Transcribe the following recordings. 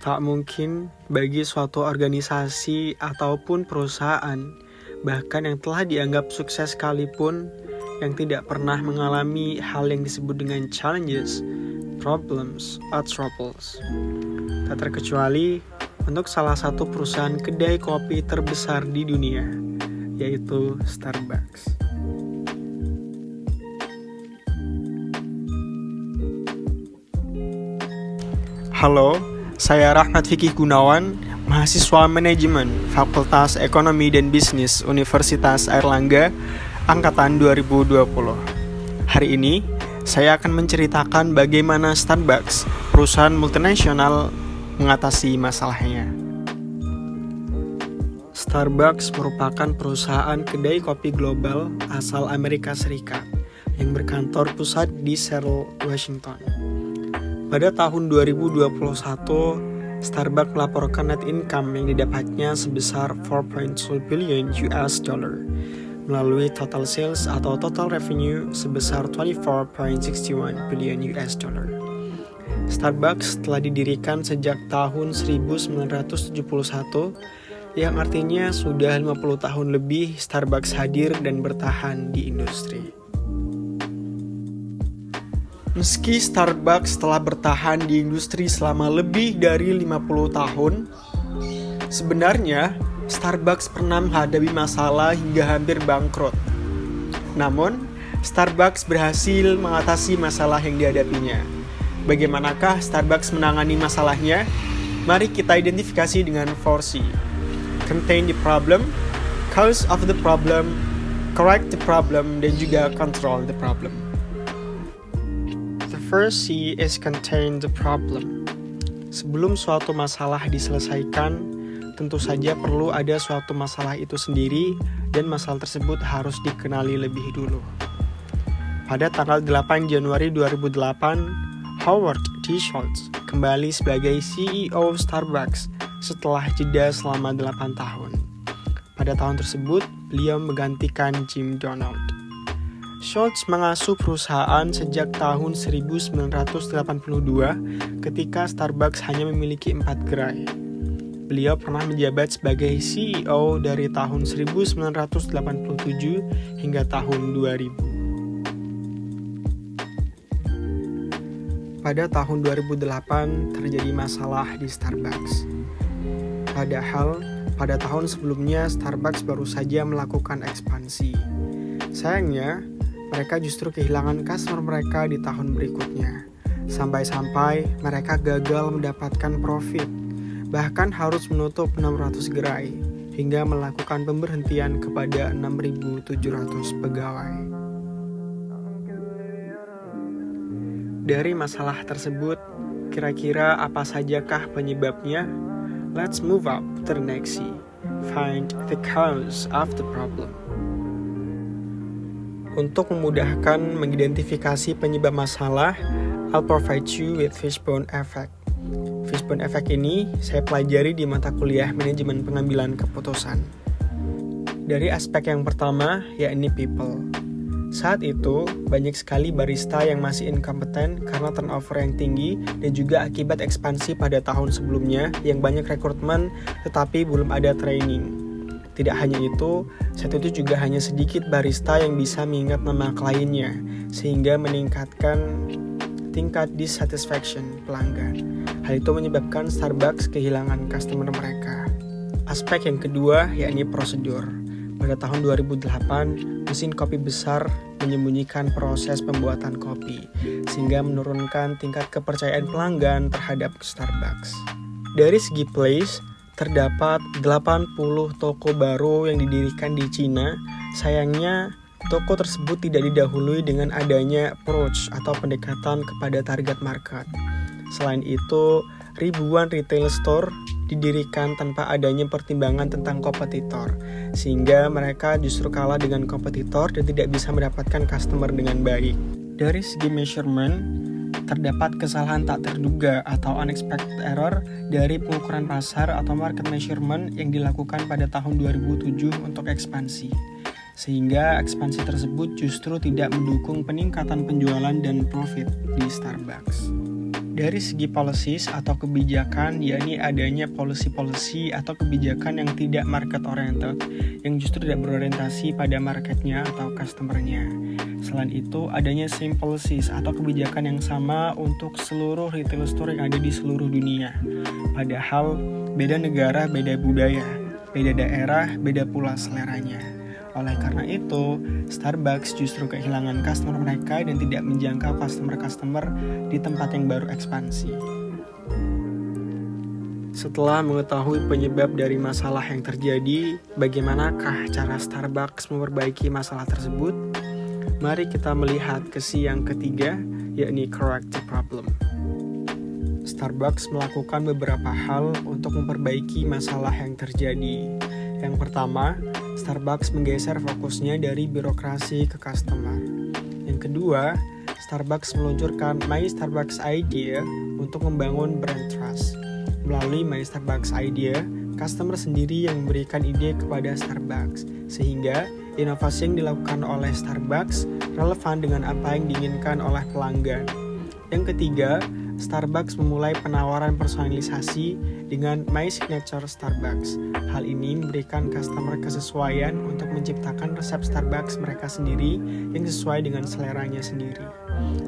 Tak mungkin bagi suatu organisasi ataupun perusahaan, bahkan yang telah dianggap sukses sekalipun, yang tidak pernah mengalami hal yang disebut dengan challenges, problems, or troubles. Tak terkecuali untuk salah satu perusahaan kedai kopi terbesar di dunia, yaitu Starbucks. Halo, saya Rahmat Fikih Gunawan, mahasiswa manajemen Fakultas Ekonomi dan Bisnis Universitas Airlangga, angkatan 2020. Hari ini, saya akan menceritakan bagaimana Starbucks, perusahaan multinasional, mengatasi masalahnya. Starbucks merupakan perusahaan kedai kopi global asal Amerika Serikat yang berkantor pusat di Seattle, Washington. Pada tahun 2021, Starbucks melaporkan net income yang didapatnya sebesar 4.2 billion US dollar melalui total sales atau total revenue sebesar 24.61 billion US dollar. Starbucks telah didirikan sejak tahun 1971, yang artinya sudah 50 tahun lebih Starbucks hadir dan bertahan di industri. Meski Starbucks telah bertahan di industri selama lebih dari 50 tahun, sebenarnya Starbucks pernah menghadapi masalah hingga hampir bangkrut. Namun, Starbucks berhasil mengatasi masalah yang dihadapinya. Bagaimanakah Starbucks menangani masalahnya? Mari kita identifikasi dengan 4C. Contain the problem, cause of the problem, correct the problem, dan juga control the problem. First C is contain the problem. Sebelum suatu masalah diselesaikan, tentu saja perlu ada suatu masalah itu sendiri dan masalah tersebut harus dikenali lebih dulu. Pada tanggal 8 Januari 2008, Howard D. Schultz kembali sebagai CEO Starbucks setelah jeda selama 8 tahun. Pada tahun tersebut, beliau menggantikan Jim Donald. Schultz mengasuh perusahaan sejak tahun 1982 ketika Starbucks hanya memiliki 4 gerai. Beliau pernah menjabat sebagai CEO dari tahun 1987 hingga tahun 2000. Pada tahun 2008 terjadi masalah di Starbucks. Padahal pada tahun sebelumnya Starbucks baru saja melakukan ekspansi. Sayangnya, mereka justru kehilangan customer mereka di tahun berikutnya. Sampai-sampai mereka gagal mendapatkan profit, bahkan harus menutup 600 gerai, hingga melakukan pemberhentian kepada 6.700 pegawai. Dari masalah tersebut, kira-kira apa sajakah penyebabnya? Let's move up to the next C. Find the cause of the problem. Untuk memudahkan mengidentifikasi penyebab masalah, I'll provide you with fishbone effect. Fishbone effect ini saya pelajari di mata kuliah manajemen pengambilan keputusan. Dari aspek yang pertama, yakni people. Saat itu, banyak sekali barista yang masih inkompeten karena turnover yang tinggi dan juga akibat ekspansi pada tahun sebelumnya yang banyak rekrutmen tetapi belum ada training. Tidak hanya itu, saat itu juga hanya sedikit barista yang bisa mengingat nama kliennya, sehingga meningkatkan tingkat dissatisfaction pelanggan. Hal itu menyebabkan Starbucks kehilangan customer mereka. Aspek yang kedua yakni prosedur. Pada tahun 2008, mesin kopi besar menyembunyikan proses pembuatan kopi, sehingga menurunkan tingkat kepercayaan pelanggan terhadap Starbucks. Dari segi place, terdapat 80 toko baru yang didirikan di Cina. Sayangnya, toko tersebut tidak didahului dengan adanya approach atau pendekatan kepada target market. Selain itu, ribuan retail store didirikan tanpa adanya pertimbangan tentang kompetitor, sehingga mereka justru kalah dengan kompetitor dan tidak bisa mendapatkan customer dengan baik. Dari segi measurement, terdapat kesalahan tak terduga atau unexpected error dari pengukuran pasar atau market measurement yang dilakukan pada tahun 2007 untuk ekspansi. Sehingga ekspansi tersebut justru tidak mendukung peningkatan penjualan dan profit di Starbucks. Dari segi policies atau kebijakan, yakni adanya policy atau kebijakan yang tidak market oriented, yang justru tidak berorientasi pada marketnya atau customernya. Selain itu, adanya same policies atau kebijakan yang sama untuk seluruh retail store yang ada di seluruh dunia. Padahal, beda negara, beda budaya, beda daerah, beda pula seleranya. Oleh karena itu, Starbucks justru kehilangan customer mereka dan tidak menjangkau customer-customer di tempat yang baru ekspansi. Setelah mengetahui penyebab dari masalah yang terjadi, bagaimanakah cara Starbucks memperbaiki masalah tersebut? Mari kita melihat ke si yang ketiga, yakni correct the problem. Starbucks melakukan beberapa hal untuk memperbaiki masalah yang terjadi. Yang pertama, Starbucks menggeser fokusnya dari birokrasi ke customer. Yang kedua, Starbucks meluncurkan My Starbucks Idea untuk membangun brand trust. Melalui My Starbucks Idea, customer sendiri yang memberikan ide kepada Starbucks, sehingga inovasi yang dilakukan oleh Starbucks relevan dengan apa yang diinginkan oleh pelanggan. Yang ketiga, Starbucks memulai penawaran personalisasi dengan My Signature Starbucks. Hal ini memberikan customer kesesuaian untuk menciptakan resep Starbucks mereka sendiri yang sesuai dengan seleranya sendiri.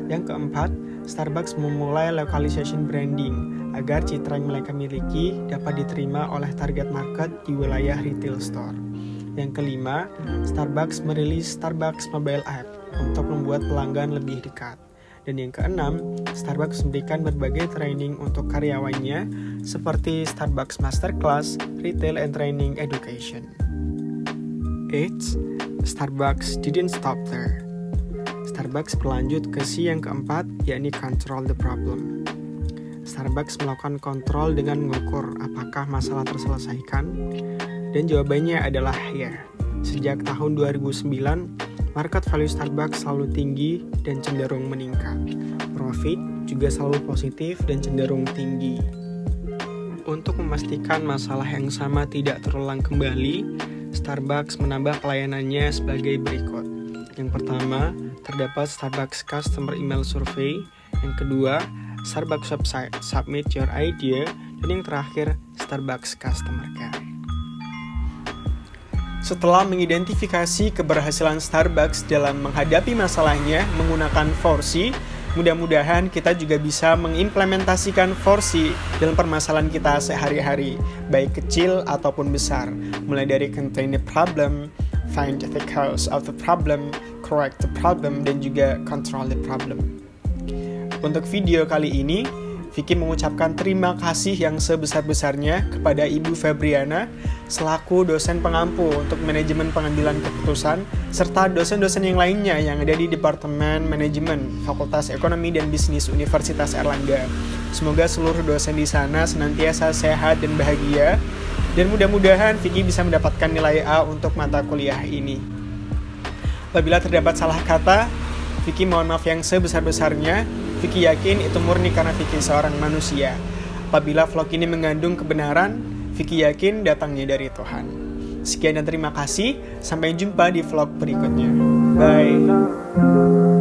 Yang keempat, Starbucks memulai localization branding agar citra yang mereka miliki dapat diterima oleh target market di wilayah retail store. Yang kelima, Starbucks merilis Starbucks Mobile App untuk membuat pelanggan lebih dekat. Dan yang keenam, Starbucks memberikan berbagai training untuk karyawannya seperti Starbucks Masterclass, Retail and Training Education. Eits, Starbucks didn't stop there. Starbucks berlanjut ke si yang keempat, yakni control the problem. Starbucks melakukan kontrol dengan mengukur apakah masalah terselesaikan, dan jawabannya adalah ya. Sejak tahun 2009, market value Starbucks selalu tinggi dan cenderung meningkat. Profit juga selalu positif dan cenderung tinggi. Untuk memastikan masalah yang sama tidak terulang kembali, Starbucks menambah pelayanannya sebagai berikut. Yang pertama, terdapat Starbucks Customer Email Survey. Yang kedua, Starbucks Website Submit Your Idea. Dan yang terakhir, Starbucks Customer Care. Setelah mengidentifikasi keberhasilan Starbucks dalam menghadapi masalahnya menggunakan 4C, mudah-mudahan kita juga bisa mengimplementasikan 4C dalam permasalahan kita sehari-hari, baik kecil ataupun besar, mulai dari contain the problem, find the cause of the problem, correct the problem, dan juga control the problem. Untuk video kali ini, Vicky mengucapkan terima kasih yang sebesar-besarnya kepada Ibu Febriana selaku dosen pengampu untuk manajemen pengambilan keputusan serta dosen-dosen yang lainnya yang ada di Departemen Manajemen Fakultas Ekonomi dan Bisnis Universitas Airlangga. Semoga seluruh dosen di sana senantiasa sehat dan bahagia, dan mudah-mudahan Vicky bisa mendapatkan nilai A untuk mata kuliah ini. Apabila terdapat salah kata, Vicky mohon maaf yang sebesar-besarnya. Vicky yakin itu murni karena Vicky seorang manusia. Apabila vlog ini mengandung kebenaran, Vicky yakin datangnya dari Tuhan. Sekian dan terima kasih. Sampai jumpa di vlog berikutnya. Bye.